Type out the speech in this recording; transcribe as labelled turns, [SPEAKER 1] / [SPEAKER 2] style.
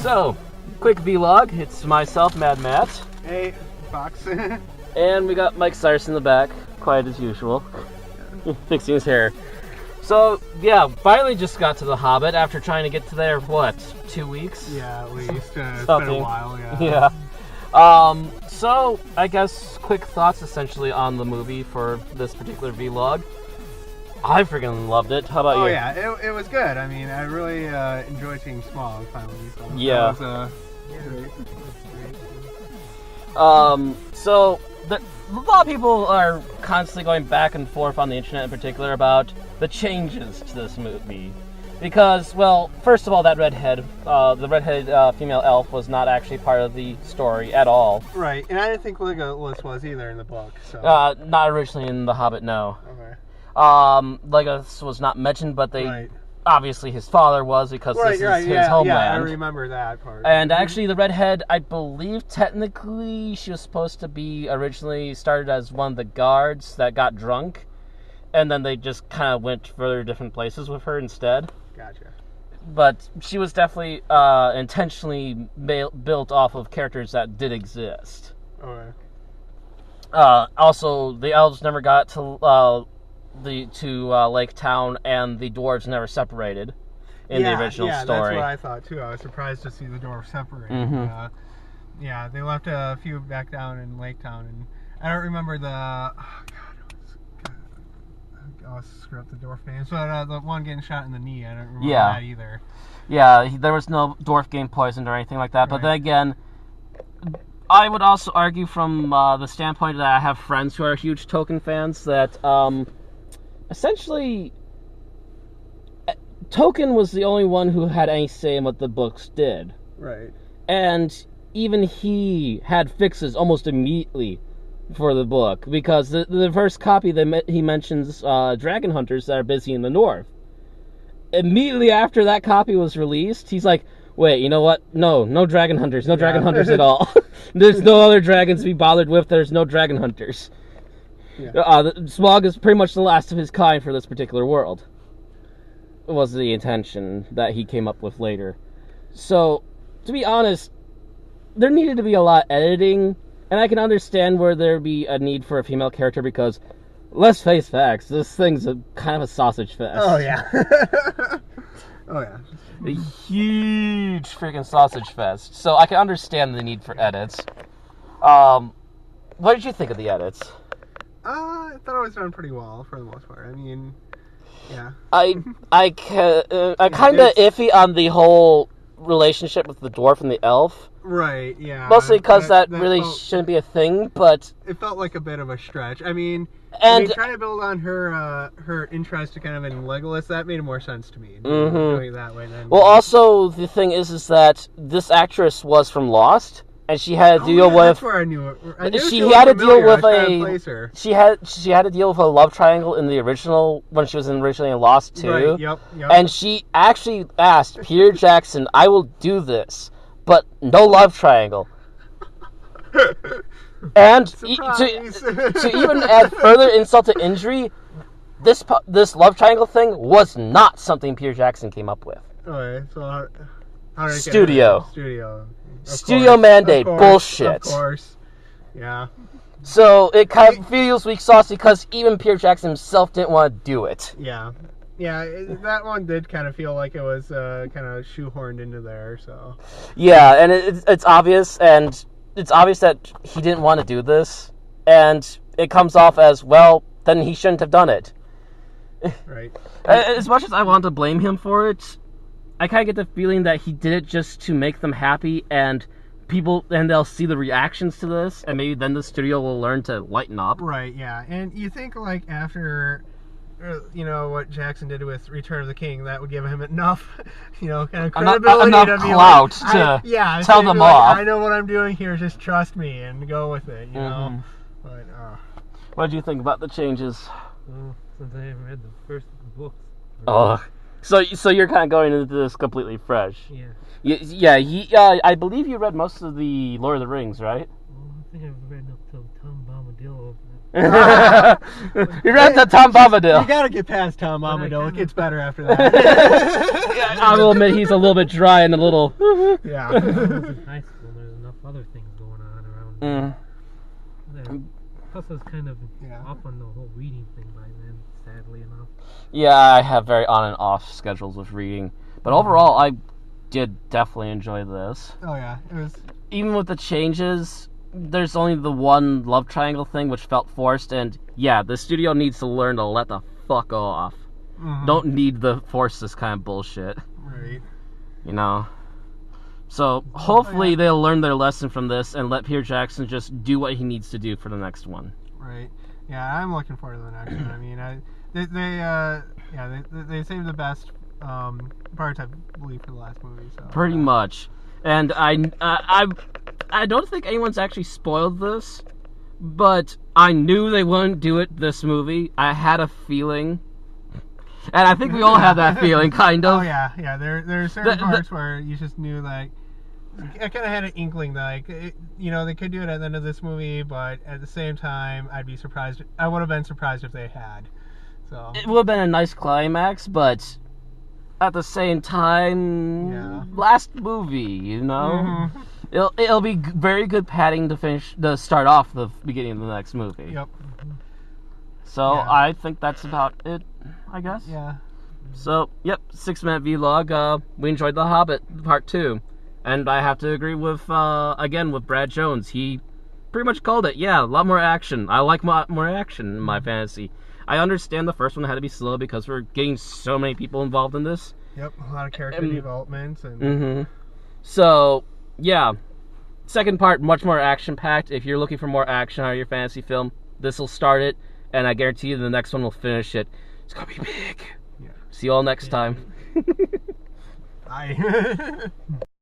[SPEAKER 1] So, quick vlog. It's myself, Mad Matt.
[SPEAKER 2] Hey, Phauxe.
[SPEAKER 1] And we got Mike-Cyrus in the back, quiet as usual, fixing his hair. So, yeah, finally just got to the Hobbit after trying to get to there, what, 2 weeks?
[SPEAKER 2] Yeah, at least. It's been a while,
[SPEAKER 1] Yeah. So, I guess quick thoughts essentially on the movie for this particular vlog. I freaking loved it. How about you?
[SPEAKER 2] Oh, yeah, it was good. I mean, I really enjoyed seeing Smaug finally. So
[SPEAKER 1] yeah.
[SPEAKER 2] That was,
[SPEAKER 1] So, a lot of people are constantly going back and forth on the internet in particular about the changes to this movie. Because, well, first of all, that redhead, the redheaded female elf was not actually part of the story at all.
[SPEAKER 2] Right, and I didn't think Legolas was either in the book. So.
[SPEAKER 1] Not originally in The Hobbit, no.
[SPEAKER 2] Okay.
[SPEAKER 1] Legolas was not mentioned, but they...
[SPEAKER 2] Right.
[SPEAKER 1] Obviously, his father was, because this is his homeland.
[SPEAKER 2] Yeah, I remember that part.
[SPEAKER 1] And actually, the redhead, I believe, technically, she was supposed to be originally started as one of the guards that got drunk, and then they just kind of went further different places with her instead.
[SPEAKER 2] Gotcha.
[SPEAKER 1] But she was definitely intentionally built off of characters that did exist.
[SPEAKER 2] Okay.
[SPEAKER 1] Also, the elves never got to Lake Town, and the dwarves never separated in the original story. Yeah,
[SPEAKER 2] that's what I thought too. I was surprised to see the dwarves separated.
[SPEAKER 1] Mm-hmm.
[SPEAKER 2] Yeah, they left a few back down in Lake Town, and I don't remember the. I'll screw up the dwarf names, but the one getting shot in the knee, I don't remember that either.
[SPEAKER 1] Yeah, there was no dwarf getting poisoned or anything like that. Right. But then again, I would also argue from the standpoint that I have friends who are huge Tolkien fans that essentially Tolkien was the only one who had any say in what the books did.
[SPEAKER 2] Right.
[SPEAKER 1] And even he had fixes almost immediately for the book, because the first copy he mentions dragon hunters that are busy in the north. Immediately after that copy was released, he's like, wait, you know what? No dragon hunters. No dragon hunters at all. There's no other dragons to be bothered with. There's no dragon hunters. Yeah. Smaug is pretty much the last of his kind for this particular world. Was the intention that he came up with later. So, to be honest, there needed to be a lot of editing, and I can understand where there'd be a need for a female character because, let's face facts, this thing's kind of a sausage fest.
[SPEAKER 2] Oh, yeah. Oh, yeah.
[SPEAKER 1] A huge freaking sausage fest. So I can understand the need for edits. What did you think of the edits?
[SPEAKER 2] I thought it was done pretty well for the most part. I mean, yeah.
[SPEAKER 1] I'm kind of iffy on the whole relationship with the dwarf and the elf.
[SPEAKER 2] Right, yeah.
[SPEAKER 1] Mostly because that really shouldn't be a thing, but... It
[SPEAKER 2] felt like a bit of a stretch. I mean, trying to build on her interest kind of in Legolas, that made more sense to me.
[SPEAKER 1] Mm-hmm.
[SPEAKER 2] Doing it that way then.
[SPEAKER 1] Well, also, the thing is that this actress was from Lost, and she had to deal with...
[SPEAKER 2] That's where I knew it.
[SPEAKER 1] She had to deal with she had to deal with a love triangle in the original, when she was originally in Lost too.
[SPEAKER 2] Right, yep.
[SPEAKER 1] And she actually asked Peter Jackson, I will do this, but no love triangle. And to even add further insult to injury, this love triangle thing was not something Peter Jackson came up with.
[SPEAKER 2] Okay, so how did it
[SPEAKER 1] Studio.
[SPEAKER 2] Studio
[SPEAKER 1] mandate, bullshit.
[SPEAKER 2] Of course, yeah.
[SPEAKER 1] So it kind of feels weak sauce because even Peter Jackson himself didn't want to do it.
[SPEAKER 2] Yeah. Yeah, that one did kind of feel like it was kind of shoehorned into there, so...
[SPEAKER 1] Yeah, and it's obvious, and it's obvious that he didn't want to do this, and it comes off as, well, then he shouldn't have done it.
[SPEAKER 2] Right.
[SPEAKER 1] As much as I want to blame him for it, I kind of get the feeling that he did it just to make them happy, and they'll see the reactions to this, and maybe then the studio will learn to lighten up.
[SPEAKER 2] Right, yeah, and you think, like, after... what Jackson did with Return of the King, that would give him enough, kind of credibility
[SPEAKER 1] enough
[SPEAKER 2] to be
[SPEAKER 1] clout
[SPEAKER 2] like,
[SPEAKER 1] to tell them off.
[SPEAKER 2] I know what I'm doing here, just trust me and go with it, know. But,
[SPEAKER 1] what did you think about the changes?
[SPEAKER 3] Well, since I haven't read the first books.
[SPEAKER 1] Oh, so you're kind of going into this completely fresh.
[SPEAKER 3] Yeah.
[SPEAKER 1] Yeah. I believe you read most of the Lord of the Rings, right?
[SPEAKER 3] Well, I think I've read up till Tom Bombadil.
[SPEAKER 1] He ran to Tom Bombadil.
[SPEAKER 2] You gotta get past Tom Bombadil. It gets better after that.
[SPEAKER 1] I will admit he's a little bit dry and a little.
[SPEAKER 2] Yeah.
[SPEAKER 3] When I was in high school, there's enough other things going on around. There. Plus, I was kind of off on the whole reading thing by then, sadly enough.
[SPEAKER 1] Yeah, I have very on and off schedules with reading, but overall, I did definitely enjoy this.
[SPEAKER 2] Oh yeah, it was.
[SPEAKER 1] Even with the changes, there's only the one love triangle thing which felt forced, and yeah, the studio needs to learn to let the fuck off.
[SPEAKER 2] Mm-hmm.
[SPEAKER 1] Don't need to force this kind of bullshit.
[SPEAKER 2] Right.
[SPEAKER 1] You know? So, hopefully they'll learn their lesson from this and let Peter Jackson just do what he needs to do for the next one.
[SPEAKER 2] Right. Yeah, I'm looking forward to the next one. I mean, they saved the best parts, I believe, for the last movie. So
[SPEAKER 1] Pretty much. And I don't think anyone's actually spoiled this, but I knew they wouldn't do it this movie. I had a feeling. And I think we all have that feeling, kind of.
[SPEAKER 2] Oh yeah. There are certain parts where you just knew, like, I kind of had an inkling that, like, they could do it at the end of this movie, but at the same time, I'd be surprised. I would have been surprised if they had. So
[SPEAKER 1] it would have been a nice climax, but at the same time, last movie, you know, it'll be very good padding to start off the beginning of the next movie.
[SPEAKER 2] Yep.
[SPEAKER 1] So I think that's about it, I guess.
[SPEAKER 2] Yeah.
[SPEAKER 1] So, 6-minute vlog. We enjoyed The Hobbit Part 2. And I have to agree with, again, with Brad Jones. He pretty much called it. Yeah, a lot more action. I like more action in my fantasy. I understand the first one had to be slow because we're getting so many people involved in this.
[SPEAKER 2] Yep, a lot of character developments. And
[SPEAKER 1] So, yeah. Second part, much more action-packed. If you're looking for more action out of your fantasy film, this will start it. And I guarantee you the next one will finish it. It's going to be big. Yeah. See you all next time.
[SPEAKER 2] Bye.